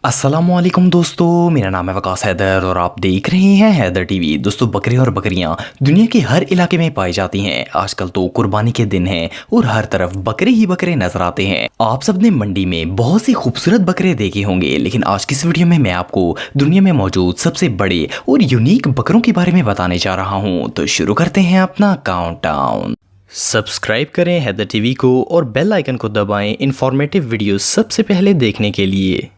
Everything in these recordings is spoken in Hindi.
अस्सलामुअलैकुम दोस्तों, मेरा नाम है वकास हैदर और आप देख रहे हैं हैदर टीवी। दोस्तों, बकरे और बकरियां दुनिया के हर इलाके में पाई जाती हैं। आजकल तो कुर्बानी के दिन हैं और हर तरफ बकरे ही बकरे नजर आते हैं। आप सबने मंडी में बहुत सी खूबसूरत बकरे देखे होंगे, लेकिन आज की इस वीडियो में मैं आपको दुनिया में मौजूद सबसे बड़े और यूनिक बकरों के बारे में बताने जा रहा हूँ। तो शुरू करते हैं अपना काउंटडाउन। सब्सक्राइब करें हैदर टीवी को और बेल आइकन को दबाएं इंफॉर्मेटिव वीडियो सबसे पहले देखने के लिए।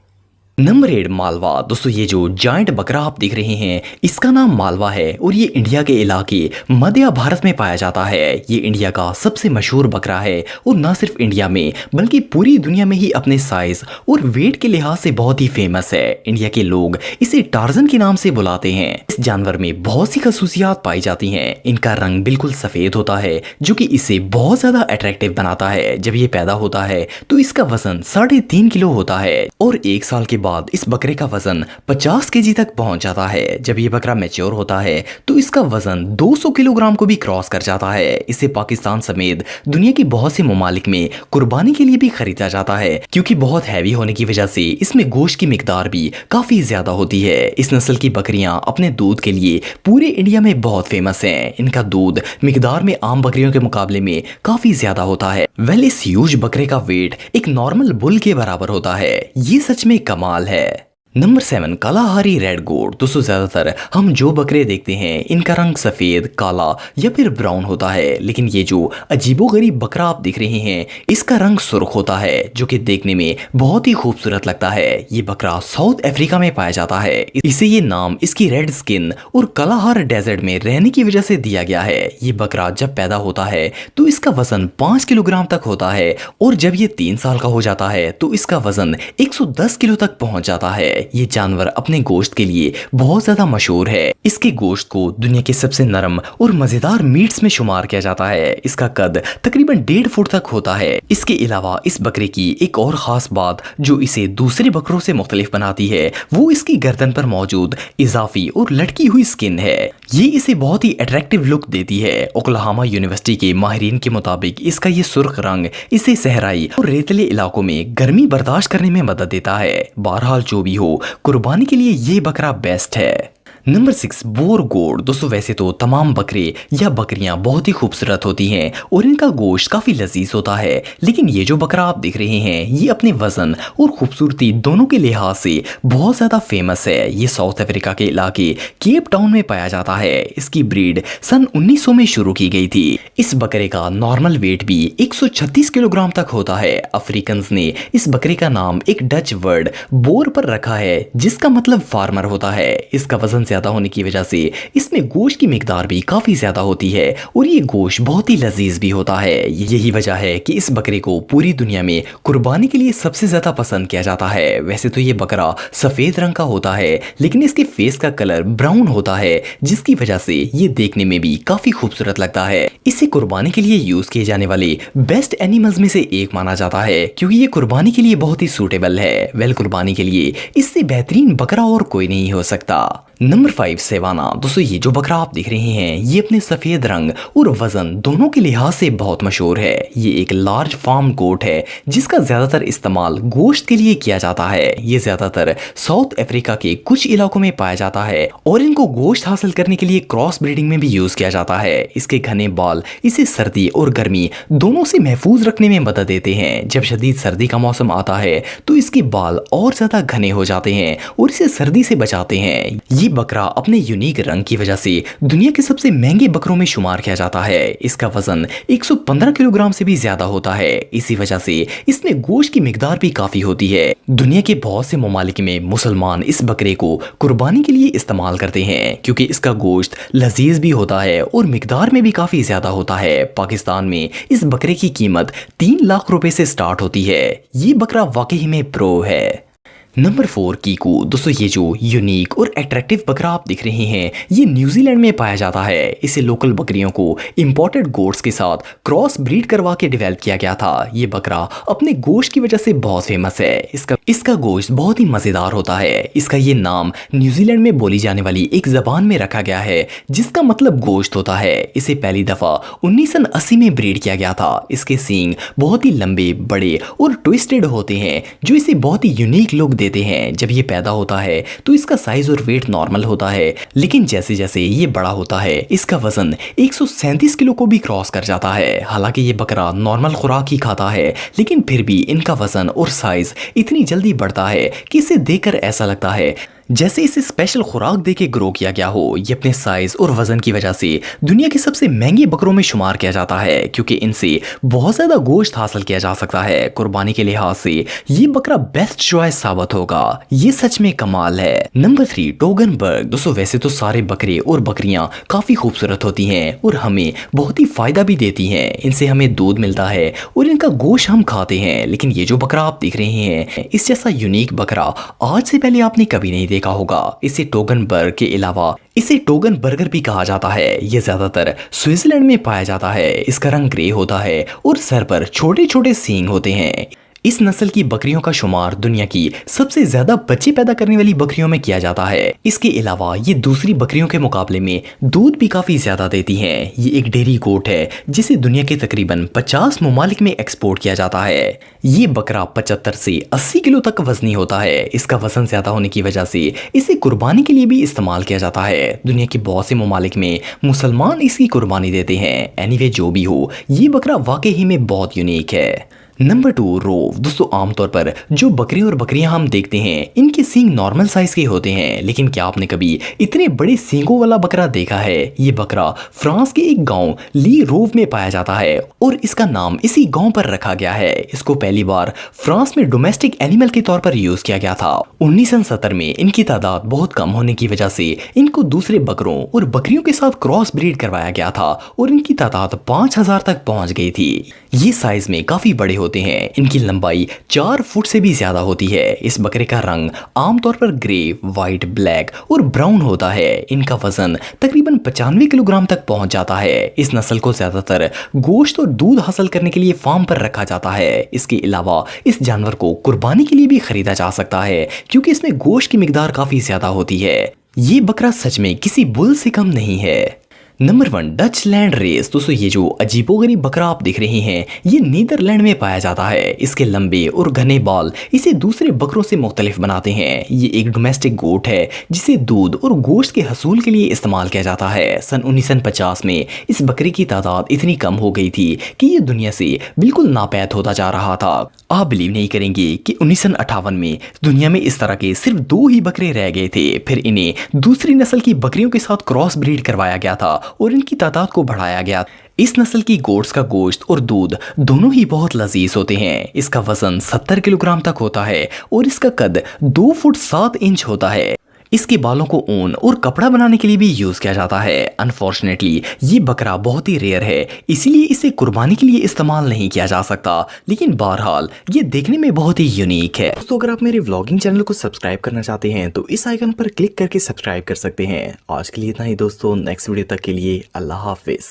नंबर 8 मालवा। दोस्तों, ये जो जायंट बकरा आप देख रहे हैं इसका नाम मालवा है और ये इंडिया के इलाके मध्य भारत में पाया जाता है। ये इंडिया का सबसे मशहूर बकरा है और ना सिर्फ इंडिया में बल्कि पूरी दुनिया में ही अपने साइज और वेट के लिहाज से बहुत ही फेमस है। इंडिया के लोग इसे टार्जन के नाम से बुलाते हैं। इस जानवर में बहुत सी खसूसियात पाई जाती हैं। इनका रंग बिल्कुल सफेद होता है जो कि इसे बहुत ज्यादा अट्रैक्टिव बनाता है। जब ये पैदा होता है तो इसका वजन 3.5 किलो होता है और 1 साल के बाद इस बकरे का वजन 50 केजी तक पहुंच जाता है। जब ये बकरा मैच्योर होता है तो इसका वजन 200 किलोग्राम को भी क्रॉस कर जाता है। इसे पाकिस्तान समेत दुनिया के बहुत से ममालिक में कुर्बानी के लिए भी खरीदा जाता है, क्योंकि बहुत हैवी होने की वजह से इसमें गोश्त की मिकदार भी काफी ज्यादा होती है। इस नस्ल की बकरियां अपने दूध के लिए पूरे इंडिया में बहुत फेमस हैं। इनका दूध मिकदार में आम बकरियों के मुकाबले में काफी ज्यादा होता है। इस ह्यूज बकरे का वेट एक नॉर्मल बुल के बराबर होता है। ये सच में कमाल है। नंबर 7 कालाहारी रेड गोट। दोस्तों, ज्यादातर हम जो बकरे देखते हैं इनका रंग सफेद, काला या फिर ब्राउन होता है, लेकिन ये जो अजीबोगरीब बकरा आप देख रहे हैं इसका रंग सुर्ख होता है जो कि देखने में बहुत ही खूबसूरत लगता है। ये बकरा साउथ अफ्रीका में पाया जाता है। इसे ये नाम इसकी रेड स्किन और कालाहार डेजर्ट में रहने की वजह से दिया गया है। ये बकरा जब पैदा होता है तो इसका वजन 5 किलोग्राम तक होता है और जब ये 3 साल का हो जाता है तो इसका वजन 110 किलो तक पहुंच जाता है। ये जानवर अपने गोश्त के लिए बहुत ज्यादा मशहूर है। इसके गोश्त को दुनिया के सबसे नरम और मजेदार मीट्स में शुमार किया जाता है। इसका कद तकरीबन 1.5 फुट तक होता है। इसके अलावा इस बकरे की एक और खास बात जो इसे दूसरे बकरों से मुख्तलिफ बनाती है वो इसकी गर्दन पर मौजूद इजाफी और लटकी हुई स्किन है। ये इसे बहुत ही अट्रैक्टिव लुक देती है। ओक्लाहोमा यूनिवर्सिटी के माहिरीन के मुताबिक इसका ये सुर्ख रंग इसे सहराई और रेतीले इलाकों में गर्मी बर्दाश्त करने में मदद देता है। बहरहाल जो भी हो, कुर्बानी के लिए ये बकरा बेस्ट है। नंबर 6 बोर गोट। दोस्तों, वैसे तो तमाम बकरे या बकरियां बहुत ही खूबसूरत होती हैं और इनका गोश्त काफी लजीज होता है, लेकिन ये जो बकरा आप देख रहे हैं ये अपने वजन और खूबसूरती दोनों के लिहाज से बहुत ज्यादा फेमस है। ये साउथ अफ्रीका के इलाके केप टाउन में पाया जाता है। इसकी ब्रीड सन 1900 में शुरू की गई थी। इस बकरे का नॉर्मल वेट भी 136 किलोग्राम तक होता है। अफ्रीकन ने इस बकरे का नाम एक डच वर्ड बोर पर रखा है जिसका मतलब फार्मर होता है। इसका वजन ज्यादा होने की वजह से इसमें गोश्त की मिकदार भी काफी ज्यादा होती है और ये गोश्त बहुत ही लजीज भी होता है। यही वजह है कि इस बकरे को पूरी दुनिया में कुर्बानी के लिए सबसे ज्यादा पसंद किया जाता है। वैसे तो ये बकरा सफेद रंग का होता है, लेकिन इसके फेस का कलर ब्राउन होता है जिसकी वजह से ये देखने में भी काफी खूबसूरत लगता है। इसे कुर्बानी के लिए यूज किए जाने वाले बेस्ट एनिमल्स में से एक माना जाता है, क्योंकि ये कुर्बानी के लिए बहुत ही सूटेबल है। कुर्बानी के लिए इससे बेहतरीन बकरा और कोई नहीं हो सकता। नंबर 5 सेवाना। दोस्तों, ये जो बकरा आप देख रहे हैं ये अपने सफेद रंग और वजन दोनों के लिहाज से बहुत मशहूर है। ये एक लार्ज फार्म गोट है जिसका ज्यादातर इस्तेमाल गोश्त के लिए किया जाता है। ये ज्यादातर साउथ अफ्रीका के कुछ इलाकों में पाया जाता है और इनको गोश्त हासिल करने के लिए क्रॉस ब्रीडिंग में भी यूज किया जाता है। इसके घने बाल इसे सर्दी और गर्मी दोनों से महफूज रखने में मदद देते हैं। जब शदीद सर्दी का मौसम आता है तो इसके बाल और ज्यादा घने हो जाते हैं और इसे सर्दी से बचाते हैं। ये बकरा अपने यूनिक रंग की वजह से दुनिया के सबसे महंगे बकरों में शुमार किया जाता है। इसका वजन 115 किलोग्राम से भी ज्यादा होता है। इसी वजह से इसमें गोश्त की मिकदार भी काफी होती है। दुनिया के बहुत से ममालिक में मुसलमान इस बकरे को कुर्बानी के लिए इस्तेमाल करते हैं, क्योंकि इसका गोश्त लजीज भी होता है और मिकदार में भी काफी ज्यादा होता है। पाकिस्तान में इस बकरे की कीमत 3 लाख रुपए से स्टार्ट होती है। ये बकरा वाकई में प्रो है। नंबर 4 कीकू। दोस्तों, ये जो यूनिक और अट्रैक्टिव बकरा आप दिख रहे हैं ये न्यूजीलैंड में पाया जाता है। इसे लोकल बकरियों को इंपोर्टेड गोट्स के साथ क्रॉस ब्रीड करवा के डेवलप किया गया था। ये बकरा अपने गोश्त की वजह से बहुत फेमस है। इसका गोश्त बहुत ही मजेदार होता है। इसका ये नाम न्यूजीलैंड में बोली जाने वाली एक जबान में रखा गया है जिसका मतलब गोश्त होता है। इसे पहली दफा 1980 में ब्रीड किया गया था। इसके सींग बहुत ही लंबे, बड़े और ट्विस्टेड होते हैं जो इसे बहुत ही यूनिक लुक देते हैं। जब ये पैदा होता है तो इसका साइज और वेट नॉर्मल होता है, लेकिन जैसे जैसे ये बड़ा होता है इसका वजन 137 किलो को भी क्रॉस कर जाता है। हालांकि ये बकरा नॉर्मल खुराक ही खाता है, लेकिन फिर भी इनका वजन और साइज इतनी जल्दी बढ़ता है कि इसे देखकर ऐसा लगता है जैसे इसे स्पेशल खुराक देके ग्रो किया गया हो। ये अपने साइज और वजन की वजह से दुनिया के सबसे महंगे बकरों में शुमार किया जाता है, क्योंकि इनसे बहुत ज्यादा गोश्त हासिल किया जा सकता है। कुर्बानी के लिहाज से ये बकरा बेस्ट चॉइस साबित होगा। ये सच में कमाल है। Number 3, Toggenburg. दोस्तों वैसे तो सारे बकरे और बकरियां काफी खूबसूरत होती हैं और हमें बहुत ही फायदा भी देती हैं। इनसे हमें दूध मिलता है और इनका गोश्त हम खाते हैं, लेकिन ये जो बकरा आप देख रहे हैं इस जैसा यूनिक बकरा आज से पहले आपने कभी नहीं देखा होगा। इसे टोगनबर्ग के अलावा इसे टोगन बर्गर भी कहा जाता है। ये ज्यादातर स्विट्जरलैंड में पाया जाता है। इसका रंग ग्रे होता है और सर पर छोटे छोटे सींग होते हैं। इस नस्ल की बकरियों का शुमार दुनिया की सबसे ज्यादा बच्चे पैदा करने वाली बकरियों में किया जाता है। इसके अलावा ये दूसरी बकरियों के मुकाबले में दूध भी काफी ज्यादा देती हैं। ये एक डेयरी गोट है जिसे दुनिया के तकरीबन 50 ममालिक में एक्सपोर्ट किया जाता है। ये बकरा 75 से 80 किलो तक वजनी होता है। इसका वजन ज्यादा होने की वजह से इसे कुर्बानी के लिए भी इस्तेमाल किया जाता है। दुनिया के बहुत से ममालिक में मुसलमान इसकी कुर्बानी देते हैं। एनीवे जो भी हो, ये बकरा वाकई ही में बहुत यूनिक है। Number 2, row. दोस्तों आमतौर पर जो बकरे और बकरियां हम देखते हैं इनके सींग नॉर्मल साइज के होते हैं, लेकिन क्या आपने कभी इतने बड़े सींगों वाला बकरा देखा है? ये बकरा फ्रांस के एक गांव ली रोव में पाया जाता है और इसका नाम इसी गांव पर रखा गया है। इसको पहली बार फ्रांस में डोमेस्टिक एनिमल के तौर पर यूज किया गया था। 1970 में इनकी तादाद बहुत कम होने की वजह से इनको दूसरे बकरों और बकरियों के साथ क्रॉस ब्रीड करवाया गया था और इनकी तादाद 5000 तक पहुंच गई थी। ये साइज में काफी बड़े होते हैं। इनकी लंबाई 4 फुट से भी ज्यादा होती है। इस बकरे का रंग आमतौर पर ग्रे, व्हाइट, ब्लैक और ब्राउन होता है। इनका वजन तकरीबन 95 किलोग्राम तक पहुंच जाता है। इस नस्ल को ज्यादातर गोश्त और दूध हासिल करने के लिए फार्म पर रखा जाता है। इसके अलावा इस जानवर को कुर्बानी के लिए भी खरीदा जा सकता है, क्योंकि इसमें गोश्त की मिकदार काफी ज्यादा होती है। ये बकरा सच में किसी बुल से कम नहीं है। Number 1, Dutch land race. दोस्तों ये जो अजीबोगरीब बकरा आप देख रहे हैं ये नीदरलैंड में पाया जाता है। इसके लंबे और घने बाल इसे दूसरे बकरों से मुख्तलिफ बनाते हैं। ये एक डोमेस्टिक गोट है जिसे दूध और गोश्त के हसूल के लिए इस्तेमाल किया जाता है। सन 1950 में इस बकरे की तादाद इतनी कम हो गई थी कि ये दुनिया से बिल्कुल नापैद होता जा रहा था। आप बिलीव नहीं करेंगे कि 1958 में दुनिया में इस तरह के सिर्फ 2 ही बकरे रह गए थे। फिर इन्हें दूसरी नस्ल की बकरियों के साथ क्रॉस ब्रीड करवाया गया था और इनकी तादाद को बढ़ाया गया। इस नस्ल की गोट्स का गोश्त और दूध दोनों ही बहुत लजीज होते हैं। इसका वजन 70 किलोग्राम तक होता है और इसका कद 2 फुट 7 इंच होता है। इसके बालों को ऊन और कपड़ा बनाने के लिए भी यूज किया जाता है। अनफॉर्चुनेटली ये बकरा बहुत ही रेयर है, इसीलिए इसे कुर्बानी के लिए इस्तेमाल नहीं किया जा सकता, लेकिन बहरहाल ये देखने में बहुत ही यूनिक है। दोस्तों अगर आप मेरे व्लॉगिंग चैनल को सब्सक्राइब करना चाहते हैं तो इस आइकन पर क्लिक करके सब्सक्राइब कर सकते हैं। आज के लिए इतना ही दोस्तों, नेक्स्ट वीडियो तक के लिए अल्लाह हाफिज।